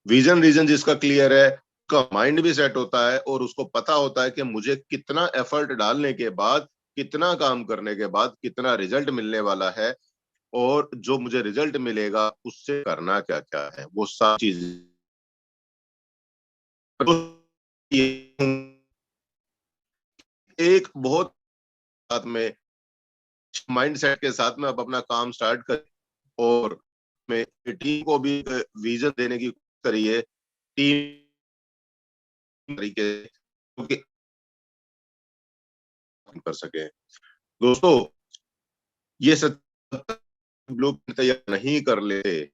[SPEAKER 1] विजन रीजन जिसका क्लियर है, का माइंड भी सेट होता है और उसको पता होता है कि मुझे कितना एफर्ट डालने के बाद, कितना काम करने के बाद कितना रिजल्ट मिलने वाला है, और जो मुझे रिजल्ट मिलेगा उससे करना क्या क्या है, वो सारी चीज एक बहुत साथ में माइंड सेट के साथ में आप अपना काम स्टार्ट करें। और में टीम को भी विजन देने की करिए, टीम तरीके क्योंकि कर सके। दोस्तों ये सब ब्लू तैयार नहीं कर लेते,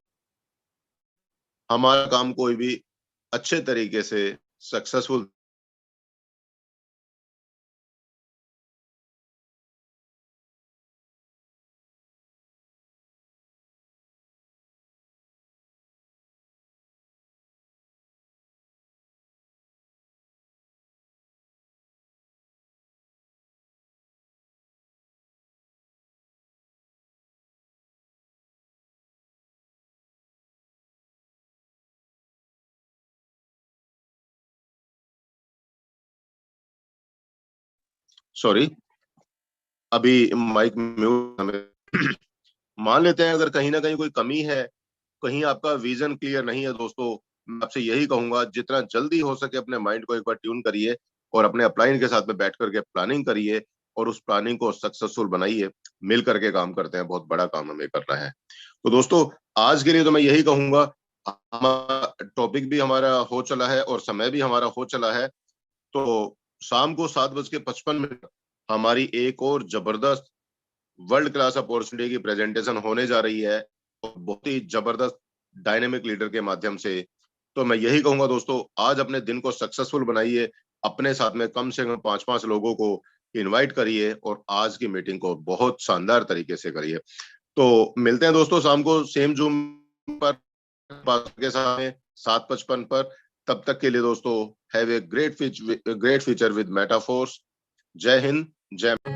[SPEAKER 1] हमारा काम कोई भी अच्छे तरीके से सक्सेसफुल। सॉरी, अभी माइक म्यूट हमें मान लेते हैं अगर कहीं ना कहीं कोई कमी है, कहीं आपका विजन क्लियर नहीं है दोस्तों, मैं आपसे यही कहूंगा जितना जल्दी हो सके अपने माइंड को एक बार ट्यून करिए और अपने अपलाइन के साथ में बैठ करके प्लानिंग करिए। और उस प्लानिंग को सक्सेसफुल बनाइए। मिल करके काम करते हैं, बहुत बड़ा काम हमें करना है। तो दोस्तों आज के लिए तो मैं यही कहूंगा, टॉपिक भी हमारा हो चला है और समय भी हमारा हो चला है। तो शाम को 7:55 हमारी एक और जबरदस्त वर्ल्ड क्लास अपॉर्चुनिटी की प्रेजेंटेशन होने जा रही है, और बहुत ही जबरदस्त डायनेमिक लीडर के माध्यम से। तो मैं यही कहूंगा दोस्तों, आज अपने दिन को सक्सेसफुल बनाइए, अपने साथ में कम से कम 5-5 लोगों को इनवाइट करिए और आज की मीटिंग को बहुत शानदार तरीके से करिए। तो मिलते हैं दोस्तों शाम को सेम जूम पर के साथ 7:55 पर। तब तक के लिए दोस्तों, have a great future with Metaforce. जय हिंद, जय